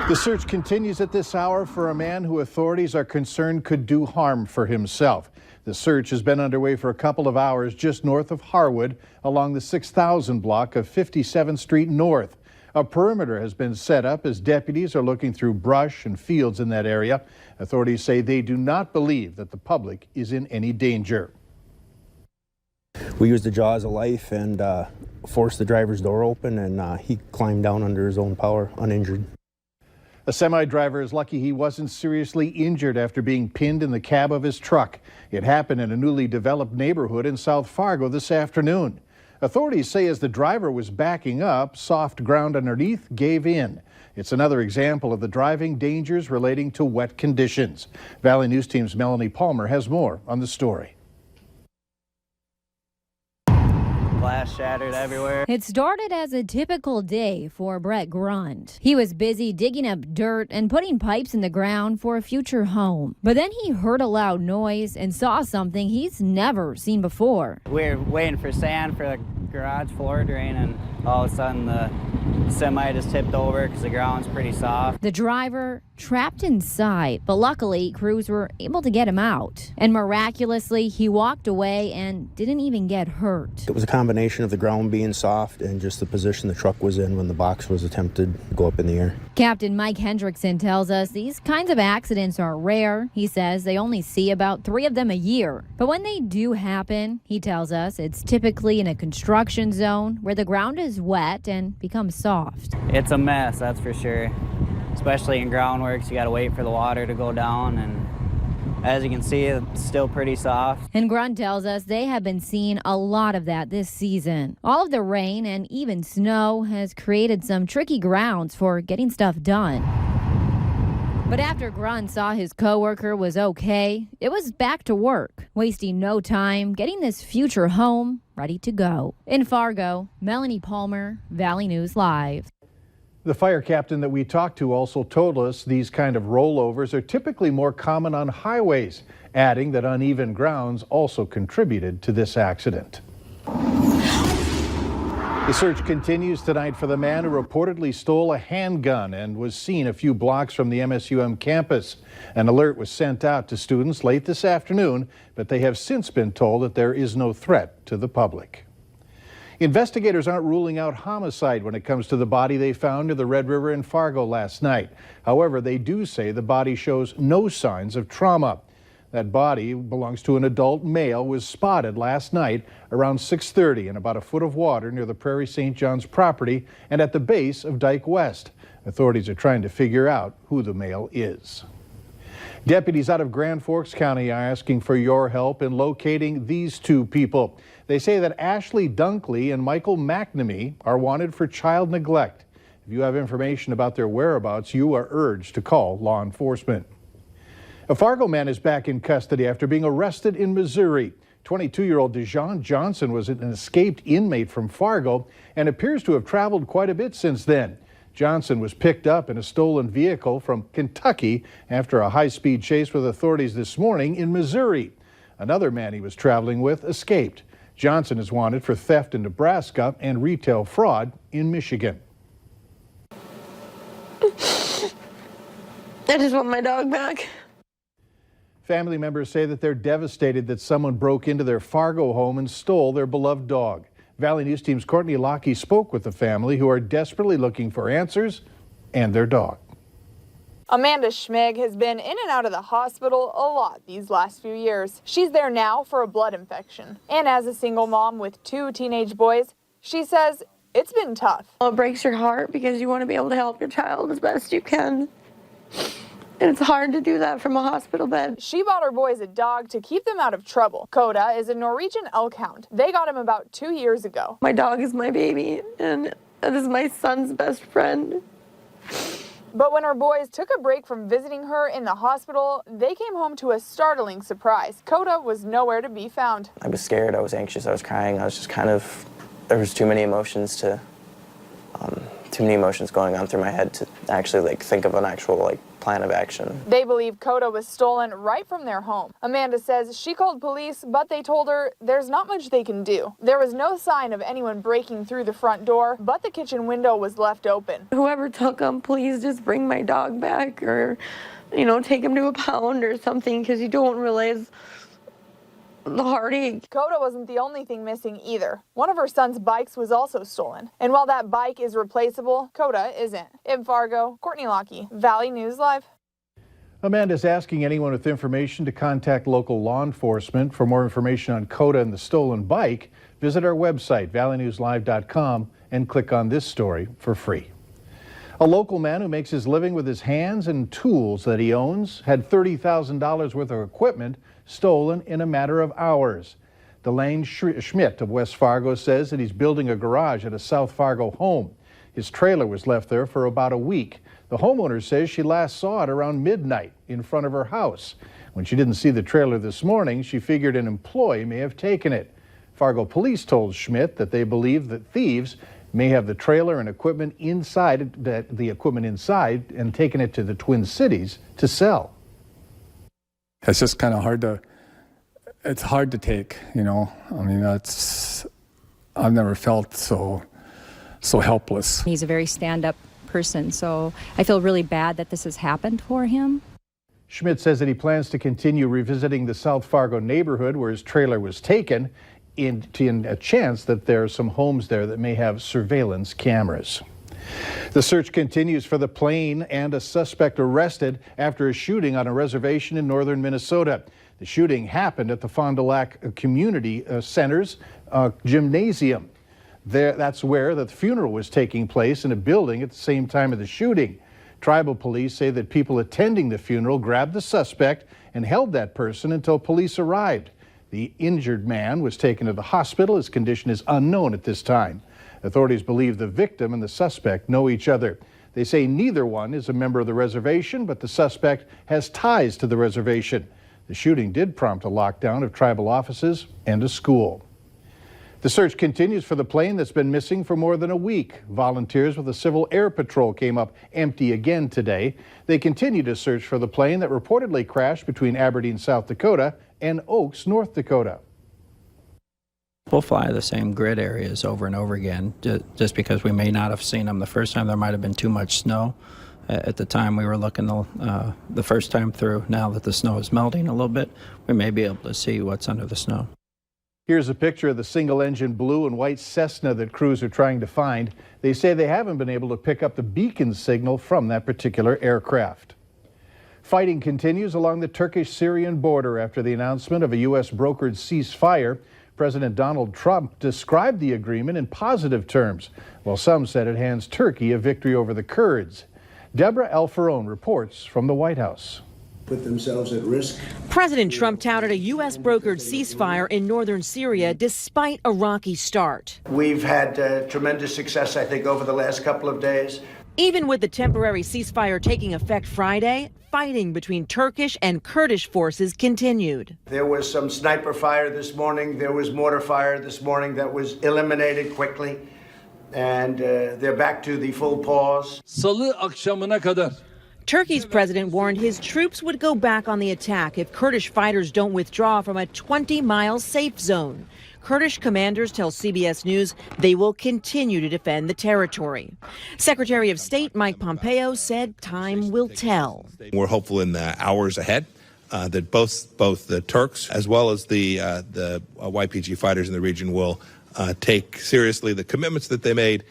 The search continues at this hour for a man who authorities are concerned could do harm for himself. The search has been underway for a couple of hours just north of Harwood along the 6000 block of 57th Street North. A perimeter has been set up as deputies are looking through brush and fields in that area. Authorities say they do not believe that the public is in any danger. We used the jaws of life and forced the driver's door open, and he climbed down under his own power, uninjured. A semi-driver is lucky he wasn't seriously injured after being pinned in the cab of his truck. It happened in a newly developed neighborhood in South Fargo this afternoon. Authorities say as the driver was backing up, soft ground underneath gave in. It's another example of the driving dangers relating to wet conditions. Valley News Team's Melanie Palmer has more on the story. Glass shattered everywhere. It started as a typical day for Brett Grunt. He was busy digging up dirt and putting pipes in the ground for a future home. But then he heard a loud noise and saw something he's never seen before. We were waiting for sand for the garage floor drain, and all of a sudden the semi just tipped over because the ground's pretty soft. The driver trapped inside, but luckily crews were able to get him out. And miraculously, he walked away and didn't even get hurt. It was a combination of the ground being soft and just the position the truck was in when the box was attempted to go up in the air. Captain Mike Hendrickson tells us these kinds of accidents are rare. He says they only see about 3 of them a year. But when they do happen, he tells us it's typically in a construction zone where the ground is wet and becomes soft. It's a mess, that's for sure. Especially in groundworks, you gotta wait for the water to go down, and as you can see, it's still pretty soft. And Grunt tells us they have been seeing a lot of that this season. All of the rain and even snow has created some tricky grounds for getting stuff done. But after Grunt saw his coworker was okay, it was back to work, wasting no time getting this future home ready to go. In Fargo, Melanie Palmer, Valley News Live. The fire captain that we talked to also told us these kind of rollovers are typically more common on highways, adding that uneven grounds also contributed to this accident. The search continues tonight for the man who reportedly stole a handgun and was seen a few blocks from the MSUM campus. An alert was sent out to students late this afternoon, but they have since been told that there is no threat to the public. Investigators aren't ruling out homicide when it comes to the body they found near the Red River in Fargo last night. However, they do say the body shows no signs of trauma. That body belongs to an adult male, was spotted last night around 6:30 in about a foot of water near the Prairie St. John's property and at the base of Dyke West. Authorities are trying to figure out who the male is. Deputies out of Grand Forks County are asking for your help in locating these 2 people. They say that Ashley Dunkley and Michael McNamee are wanted for child neglect. If you have information about their whereabouts, you are urged to call law enforcement. A Fargo man is back in custody after being arrested in Missouri. 22-year-old Dejon Johnson was an escaped inmate from Fargo and appears to have traveled quite a bit since then. Johnson was picked up in a stolen vehicle from Kentucky after a high-speed chase with authorities this morning in Missouri. Another man he was traveling with escaped. Johnson is wanted for theft in Nebraska and retail fraud in Michigan. I just want my dog back. Family members say that they're devastated that someone broke into their Fargo home and stole their beloved dog. Valley News Team's Courtney Lockie spoke with the family, who are desperately looking for answers, and their dog. Amanda Schmig has been in and out of the hospital a lot these last few years. She's there now for a blood infection. And as a single mom with 2 teenage boys, she says it's been tough. Well, it breaks your heart because you want to be able to help your child as best you can. And it's hard to do that from a hospital bed. She bought her boys a dog to keep them out of trouble. Coda is a Norwegian elk hound. They got him about 2 years ago. My dog is my baby, and this is my son's best friend. But when her boys took a break from visiting her in the hospital, they came home to a startling surprise. Coda was nowhere to be found. I was scared, I was anxious, I was crying. I was just there was too many emotions to too many emotions going on through my head to actually think of an actual plan of action. They believe Coda was stolen right from their home. Amanda says she called police, but they told her there's not much they can do. There was no sign of anyone breaking through the front door, but the kitchen window was left open. Whoever took him, please just bring my dog back, or, take him to a pound or something, because you don't realize the heartache. Coda wasn't the only thing missing either. One of her son's bikes was also stolen. And while that bike is replaceable, Coda isn't. In Fargo, Courtney Lockie, Valley News Live. Amanda's asking anyone with information to contact local law enforcement. For more information on Coda and the stolen bike, visit our website, valleynewslive.com, and click on this story for free. A local man who makes his living with his hands and tools that he owns had $30,000 worth of equipment stolen in a matter of hours. Delane Schmidt of West Fargo says that he's building a garage at a South Fargo home. His trailer was left there for about a week. The homeowner says she last saw it around midnight in front of her house. When she didn't see the trailer this morning, she figured an employee may have taken it. Fargo police told Schmidt that they believe that thieves may have the trailer and equipment inside, and taken it to the Twin Cities to sell. It's just kind of hard to take, I mean, I've never felt so helpless. He's a very stand-up person, so I feel really bad that this has happened for him. Schmidt says that he plans to continue revisiting the South Fargo neighborhood where his trailer was taken, in a chance that there are some homes there that may have surveillance cameras. The search continues for the plane and a suspect arrested after a shooting on a reservation in northern Minnesota. The shooting happened at the Fond du Lac Community Center's gymnasium. That's where the funeral was taking place in a building at the same time of the shooting. Tribal police say that people attending the funeral grabbed the suspect and held that person until police arrived. The injured man was taken to the hospital. His condition is unknown at this time. Authorities believe the victim and the suspect know each other. They say neither one is a member of the reservation, but the suspect has ties to the reservation. The shooting did prompt a lockdown of tribal offices and a school. The search continues for the plane that's been missing for more than a week. Volunteers with the Civil Air Patrol came up empty again today. They continue to search for the plane that reportedly crashed between Aberdeen, South Dakota and Oaks, North Dakota. We'll fly the same grid areas over and over again, just because we may not have seen them the first time. There might have been too much snow at the time we were looking the first time through. Now that the snow is melting a little bit, we may be able to see what's under the snow. Here's a picture of the single-engine blue and white Cessna that crews are trying to find. They say they haven't been able to pick up the beacon signal from that particular aircraft. Fighting continues along the Turkish-Syrian border after the announcement of a U.S. brokered ceasefire. President Donald Trump described the agreement in positive terms, while some said it hands Turkey a victory over the Kurds. Deborah Alfarone reports from the White House. Put themselves at risk. President Trump touted a U.S. brokered ceasefire in northern Syria despite a rocky start. We've had tremendous success, I think, over the last couple of days. Even with the temporary ceasefire taking effect Friday, fighting between Turkish and Kurdish forces continued. There was some sniper fire this morning. There was mortar fire this morning that was eliminated quickly. And they're back to the full pause. Salı akşamına kadar. Turkey's president warned his troops would go back on the attack if Kurdish fighters don't withdraw from a 20-mile safe zone. Kurdish commanders tell CBS News they will continue to defend the territory. Secretary of State Mike Pompeo said time will tell. We're hopeful in the hours ahead that both the Turks as well as the YPG fighters in the region will take seriously the commitments that they made.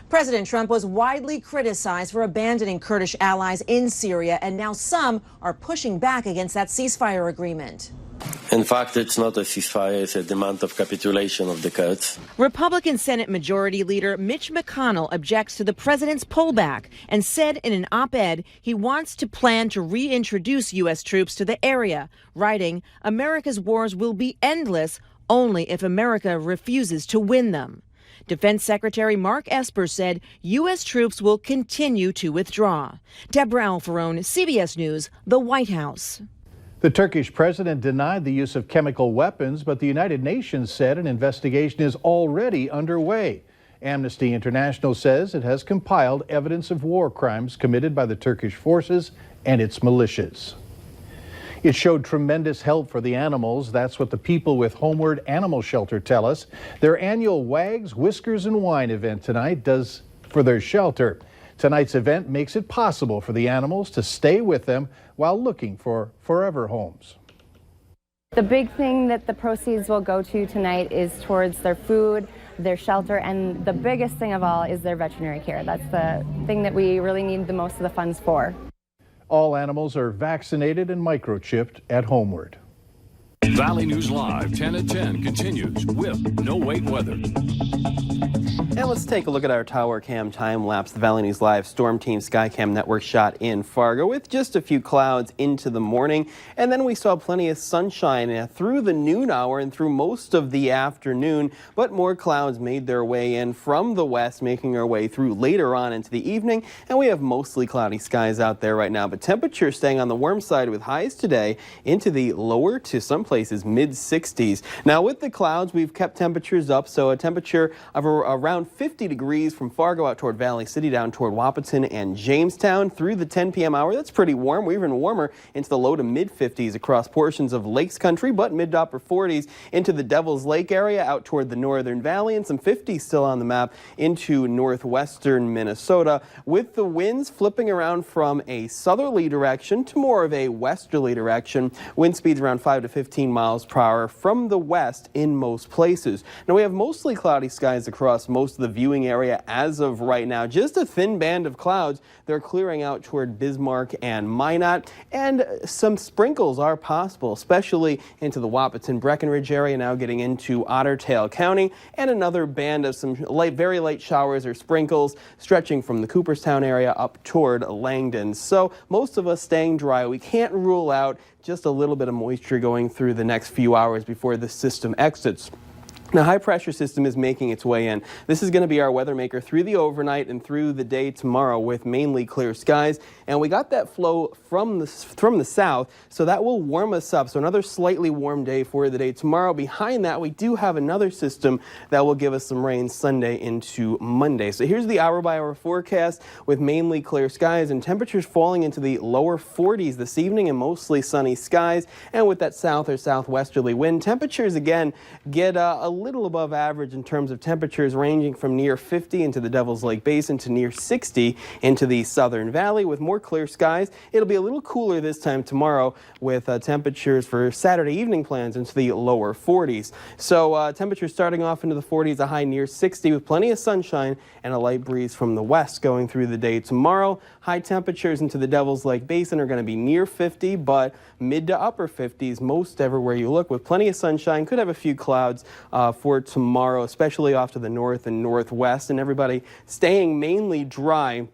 President Trump was widely criticized for abandoning Kurdish allies in Syria, and now some are pushing back against that ceasefire agreement. In fact, it's not a ceasefire, it's a demand of capitulation of the Kurds. Republican Senate Majority Leader Mitch McConnell objects to the president's pullback and said in an op-ed he wants to plan to reintroduce U.S. troops to the area, writing, "America's wars will be endless only if America refuses to win them." Defense Secretary Mark Esper said U.S. troops will continue to withdraw. Deborah Alfarone, CBS News, the White House. The Turkish president denied the use of chemical weapons, but the United Nations said an investigation is already underway. Amnesty International says it has compiled evidence of war crimes committed by the Turkish forces and its militias. It showed tremendous help for the animals. That's what the people with Homeward Animal Shelter tell us. Their annual Wags, Whiskers, and Wine event tonight does for their shelter. Tonight's event makes it possible for the animals to stay with them while looking for forever homes. The big thing that the proceeds will go to tonight is towards their food, their shelter, and the biggest thing of all is their veterinary care. That's the thing that we really need the most of the funds for. All animals are vaccinated and microchipped at Homeward. Valley News Live 10 at 10 continues with No Wait Weather. And let's take a look at our tower cam time lapse. The Valley News Live Storm Team Skycam Network shot in Fargo with just a few clouds into the morning. And then we saw plenty of sunshine through the noon hour and through most of the afternoon. But more clouds made their way in from the west, making our way through later on into the evening. And we have mostly cloudy skies out there right now. But temperatures staying on the warm side with highs today into the lower to some places mid-60s. Now with the clouds, we've kept temperatures up. So a temperature of around 50 degrees from Fargo out toward Valley City down toward Wahpeton and Jamestown through the 10 p.m. hour. That's pretty warm. We're even warmer into the low to mid 50s across portions of Lakes Country, but mid to upper 40s into the Devil's Lake area out toward the Northern Valley, and some 50s still on the map into northwestern Minnesota, with the winds flipping around from a southerly direction to more of a westerly direction. Wind speeds around 5 to 15 miles per hour from the west in most places. Now we have mostly cloudy skies across most of the viewing area as of right now. Just a thin band of clouds. They're clearing out toward Bismarck and Minot, and some sprinkles are possible, especially into the Wahpeton Breckenridge area, now getting into Otter Tail County, and another band of some very light showers or sprinkles stretching from the Cooperstown area up toward Langdon. So most of us staying dry. We can't rule out just a little bit of moisture going through the next few hours before the system exits. Now, high pressure system is making its way in. This is going to be our weather maker through the overnight and through the day tomorrow with mainly clear skies. And we got that flow from the south, so that will warm us up. So another slightly warm day for the day tomorrow. Behind that, we do have another system that will give us some rain Sunday into Monday. So here's the hour-by-hour forecast with mainly clear skies and temperatures falling into the lower 40s this evening and mostly sunny skies. And with that south or southwesterly wind, temperatures again get a little above average in terms of temperatures, ranging from near 50 into the Devil's Lake Basin to near 60 into the Southern Valley with more clear skies. It'll be a little cooler this time tomorrow with temperatures for Saturday evening plans into the lower 40s. So temperatures starting off into the 40s, a high near 60 with plenty of sunshine and a light breeze from the west going through the day tomorrow. High temperatures into the Devil's Lake Basin are going to be near 50, but mid to upper 50s most everywhere you look with plenty of sunshine. Could have a few clouds for tomorrow, especially off to the north and northwest, and everybody staying mainly dry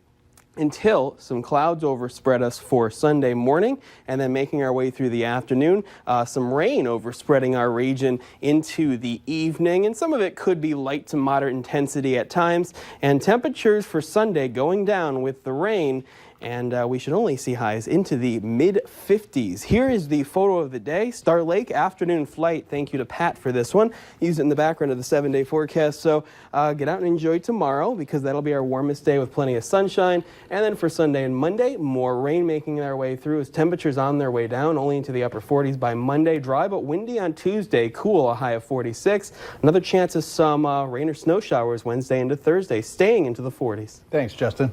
until some clouds overspread us for Sunday morning, and then making our way through the afternoon. Some rain overspreading our region into the evening, and some of it could be light to moderate intensity at times. And temperatures for Sunday going down with the rain, and we should only see highs into the mid-50s. Here is the photo of the day. Star Lake afternoon flight. Thank you to Pat for this one. Used it in the background of the 7-day forecast. So get out and enjoy tomorrow, because that'll be our warmest day with plenty of sunshine. And then for Sunday and Monday, more rain making their way through as temperatures on their way down, only into the upper 40s by Monday. Dry but windy on Tuesday. Cool, a high of 46. Another chance of some rain or snow showers Wednesday into Thursday, staying into the 40s. Thanks, Justin.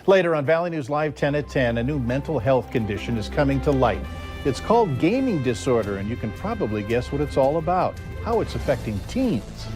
Later on Valley News Live 10 at 10, a new mental health condition is coming to light. It's called gaming disorder, and you can probably guess what it's all about, how it's affecting teens.